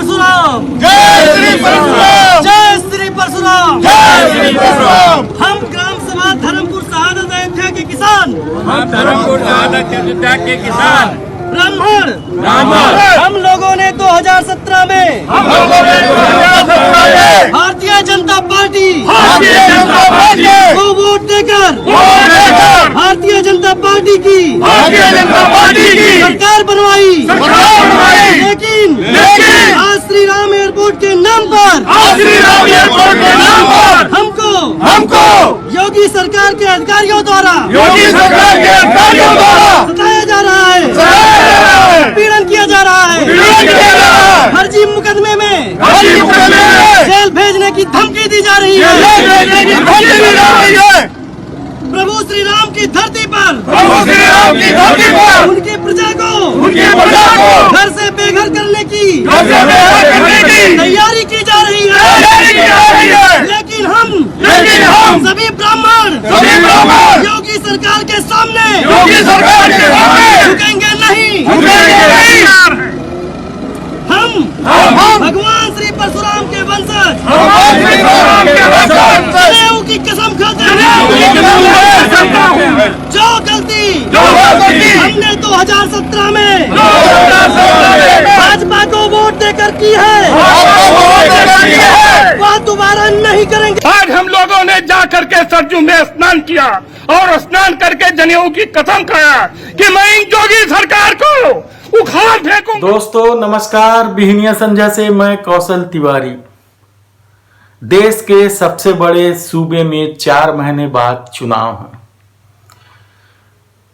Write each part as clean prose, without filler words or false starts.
परशुराम, जय श्री परशुराम, जय श्री परशुराम, जय श्री परशुराम। हम ग्राम सभा धर्मपुर शहादत अयोध्या के किसान, हम धर्मपुर शहादत अयोध्या के किसान ब्राह्मण, हम लोगों ने 2017 में भारतीय जनता पार्टी को वोट देकर भारतीय जनता पार्टी की सरकार बनवाई। लेकिन आज श्री राम एयरपोर्ट के नाम पर हमको योगी सरकार के अधिकारियों द्वारा सताया जा रहा है, पीड़न किया जा रहा है, फर्जी मुकदमे में जेल भेजने की धमकी दी जा रही है। प्रभु श्री राम की धरती पर उनकी प्रजा को घर से बेघर करने की तैयारी की जा रही है। लेकिन हम सभी ब्राह्मण योगी सरकार के सामने झुकेंगे नहीं। हम भगवान श्री परशुराम के वंशज जनेऊ की कसम खाते हैं। जो गलती हमने 2017 में भाजपा को वोट देकर की है वह दोबारा नहीं करेंगे। आज हम लोगों ने जा करके सरजू में स्नान किया और स्नान करके जनेऊ की कसम खाया कि मैं इन योगी सरकार को उखाड़ फेंकूं। दोस्तों नमस्कार, बिहनिया संजय से मैं कौशल तिवारी। देश के सबसे बड़े सूबे में 4 महीने बाद चुनाव है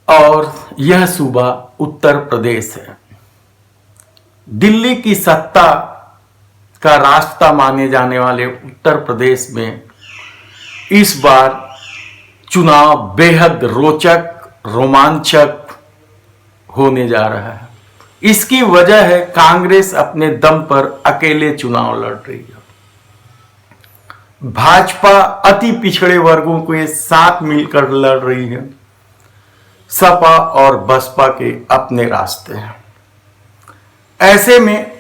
और यह सूबा उत्तर प्रदेश है। दिल्ली की सत्ता का रास्ता माने जाने वाले उत्तर प्रदेश में इस बार चुनाव बेहद रोचक, रोमांचक होने जा रहा है। इसकी वजह है कांग्रेस अपने दम पर अकेले चुनाव लड़ रही है। भाजपा अति पिछड़े वर्गों के साथ मिलकर लड़ रही है। सपा और बसपा के अपने रास्ते हैं। ऐसे में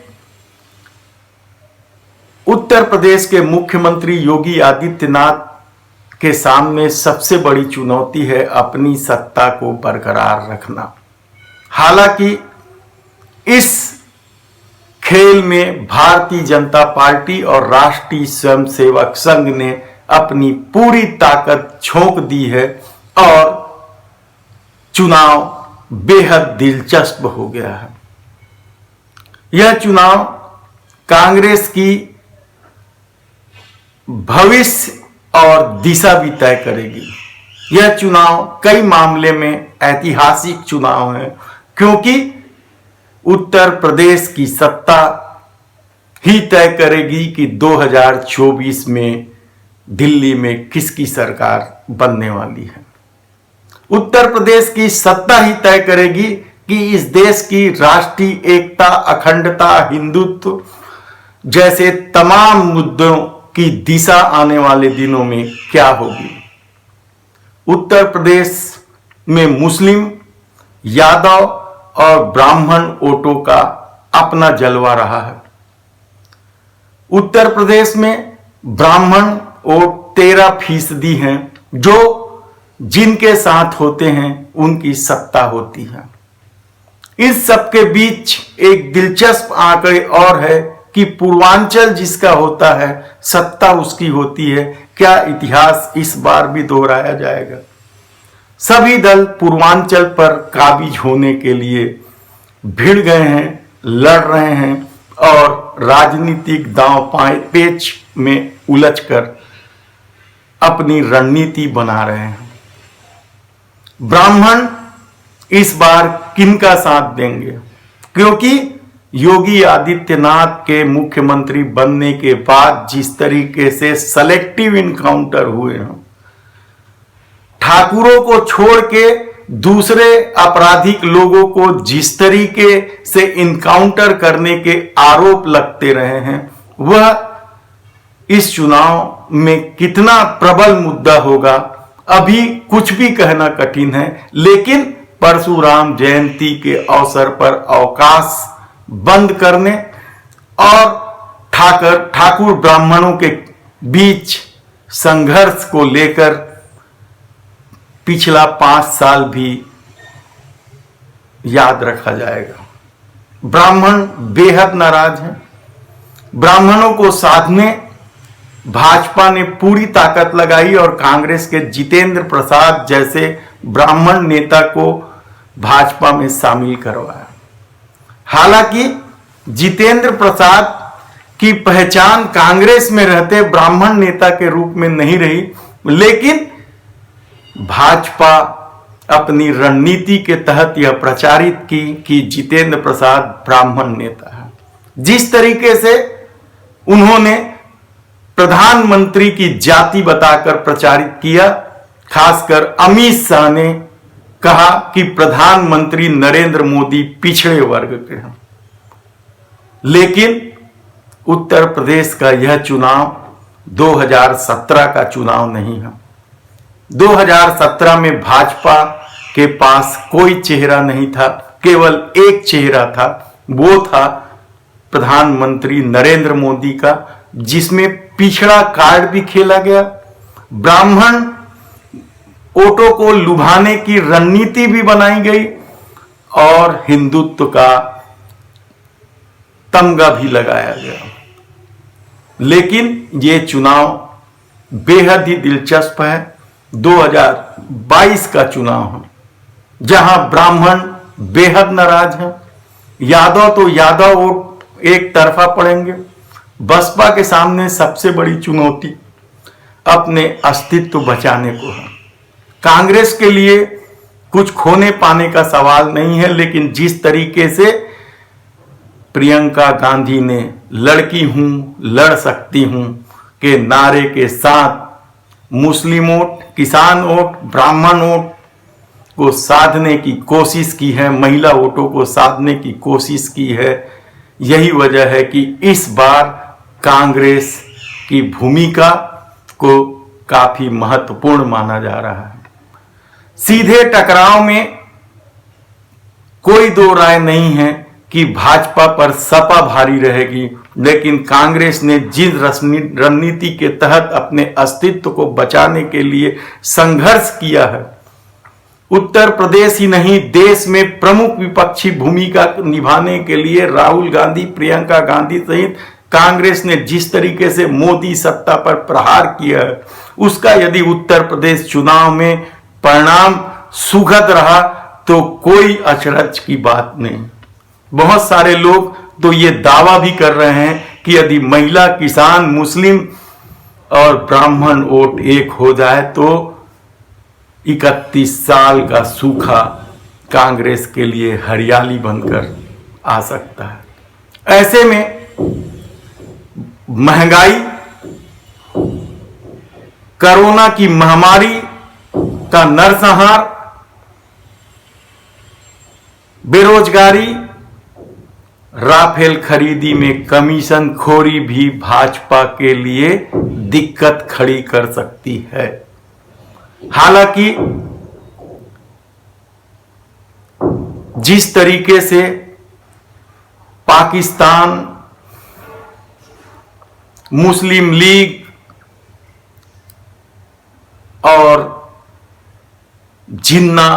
उत्तर प्रदेश के मुख्यमंत्री योगी आदित्यनाथ के सामने सबसे बड़ी चुनौती है अपनी सत्ता को बरकरार रखना। हालांकि इस खेल में भारतीय जनता पार्टी और राष्ट्रीय स्वयंसेवक संघ ने अपनी पूरी ताकत झोंक दी है और चुनाव बेहद दिलचस्प हो गया है। यह चुनाव कांग्रेस की भविष्य और दिशा भी तय करेगी। यह चुनाव कई मामले में ऐतिहासिक चुनाव है क्योंकि उत्तर प्रदेश की सत्ता ही तय करेगी कि 2024 में दिल्ली में किसकी सरकार बनने वाली है। उत्तर प्रदेश की सत्ता ही तय करेगी कि इस देश की राष्ट्रीय एकता, अखंडता, हिंदुत्व जैसे तमाम मुद्दों की दिशा आने वाले दिनों में क्या होगी। उत्तर प्रदेश में मुस्लिम, यादव और ब्राह्मण वोटों का अपना जलवा रहा है। उत्तर प्रदेश में ब्राह्मण वोट 13% हैं, जो जिनके साथ होते हैं उनकी सत्ता होती है। इस सबके बीच एक दिलचस्प आंकड़े और है कि पूर्वांचल जिसका होता है सत्ता उसकी होती है। क्या इतिहास इस बार भी दोहराया जाएगा? सभी दल पूर्वांचल पर काबिज होने के लिए भिड़ गए हैं, लड़ रहे हैं और राजनीतिक दांव पेच में उलझकर अपनी रणनीति बना रहे हैं। ब्राह्मण इस बार किनका साथ देंगे? क्योंकि योगी आदित्यनाथ के मुख्यमंत्री बनने के बाद जिस तरीके से सेलेक्टिव इनकाउंटर हुए हैं, ठाकुरों को छोड़ के दूसरे आपराधिक लोगों को जिस तरीके से इनकाउंटर करने के आरोप लगते रहे हैं, वह इस चुनाव में कितना प्रबल मुद्दा होगा अभी कुछ भी कहना कठिन है। लेकिन परशुराम जयंती के अवसर पर अवकाश बंद करने और ठाकुर ब्राह्मणों के बीच संघर्ष को लेकर पिछला 5 साल भी याद रखा जाएगा। ब्राह्मण बेहद नाराज हैं। ब्राह्मणों को साधने भाजपा ने पूरी ताकत लगाई और कांग्रेस के जितेंद्र प्रसाद जैसे ब्राह्मण नेता को भाजपा में शामिल करवाया। हालांकि जितेंद्र प्रसाद की पहचान कांग्रेस में रहते ब्राह्मण नेता के रूप में नहीं रही, लेकिन भाजपा अपनी रणनीति के तहत यह प्रचारित की कि जितेंद्र प्रसाद ब्राह्मण नेता है। जिस तरीके से उन्होंने प्रधानमंत्री की जाति बताकर प्रचारित किया, खासकर अमित शाह ने कहा कि प्रधानमंत्री नरेंद्र मोदी पिछड़े वर्ग के हैं। लेकिन उत्तर प्रदेश का यह चुनाव 2017 का चुनाव नहीं है। 2017 में भाजपा के पास कोई चेहरा नहीं था, केवल एक चेहरा था, वो था प्रधानमंत्री नरेंद्र मोदी का, जिसमें पिछड़ा कार्ड भी खेला गया, ब्राह्मण वोटों को लुभाने की रणनीति भी बनाई गई और हिंदुत्व का तमगा भी लगाया गया। लेकिन ये चुनाव बेहद ही दिलचस्प है। 2022 का चुनाव है, जहां ब्राह्मण बेहद नाराज हैं। यादव तो यादव वोट एक तरफा पड़ेंगे। बसपा के सामने सबसे बड़ी चुनौती अपने अस्तित्व बचाने को है। कांग्रेस के लिए कुछ खोने पाने का सवाल नहीं है, लेकिन जिस तरीके से प्रियंका गांधी ने लड़की हूं, लड़ सकती हूं के नारे के साथ मुस्लिम वोट, किसान वोट, ब्राह्मण वोट को साधने की कोशिश की है, महिला वोटों को साधने की कोशिश की है, यही वजह है कि इस बार कांग्रेस की भूमिका को काफी महत्वपूर्ण माना जा रहा है। सीधे टकराव में कोई दो राय नहीं है कि भाजपा पर सपा भारी रहेगी, लेकिन कांग्रेस ने जिस रणनीति के तहत अपने अस्तित्व को बचाने के लिए संघर्ष किया है, उत्तर प्रदेश ही नहीं देश में प्रमुख विपक्षी भूमिका निभाने के लिए राहुल गांधी, प्रियंका गांधी सहित कांग्रेस ने जिस तरीके से मोदी सत्ता पर प्रहार किया है, उसका यदि उत्तर प्रदेश चुनाव में परिणाम सुखद रहा तो कोई अचरज की बात नहीं। बहुत सारे लोग तो ये दावा भी कर रहे हैं कि यदि महिला, किसान, मुस्लिम और ब्राह्मण वोट एक हो जाए तो 31 साल का सूखा कांग्रेस के लिए हरियाली बनकर आ सकता है। ऐसे में महंगाई, कोरोना की महामारी का नरसंहार, बेरोजगारी, राफेल खरीदी में कमीशन खोरी भी भाजपा के लिए दिक्कत खड़ी कर सकती है। हालांकि जिस तरीके से पाकिस्तान, मुस्लिम लीग और जिन्ना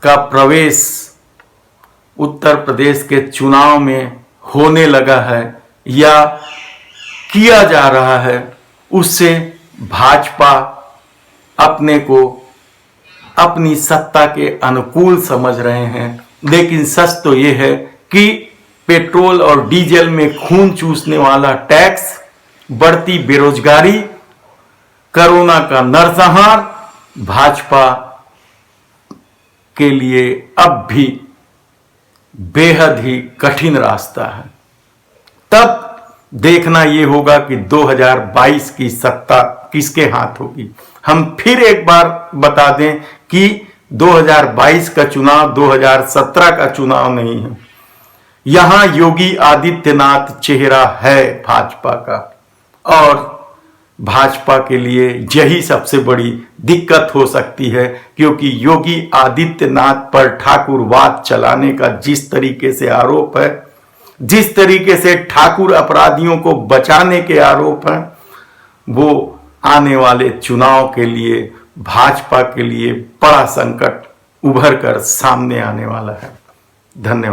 का प्रवेश उत्तर प्रदेश के चुनाव में होने लगा है या किया जा रहा है, उससे भाजपा अपने को अपनी सत्ता के अनुकूल समझ रहे हैं। लेकिन सच तो यह है कि पेट्रोल और डीजल में खून चूसने वाला टैक्स, बढ़ती बेरोजगारी, कोरोना का नरसंहार भाजपा के लिए अब भी बेहद ही कठिन रास्ता है। तब देखना यह होगा कि 2022 की सत्ता किसके हाथ होगी। हम फिर एक बार बता दें कि 2022 का चुनाव 2017 का चुनाव नहीं है। यहां योगी आदित्यनाथ चेहरा है भाजपा का, और भाजपा के लिए यही सबसे बड़ी दिक्कत हो सकती है, क्योंकि योगी आदित्यनाथ पर ठाकुरवाद चलाने का जिस तरीके से आरोप है, जिस तरीके से ठाकुर अपराधियों को बचाने के आरोप हैं, वो आने वाले चुनाव के लिए भाजपा के लिए बड़ा संकट उभर कर सामने आने वाला है। धन्यवाद।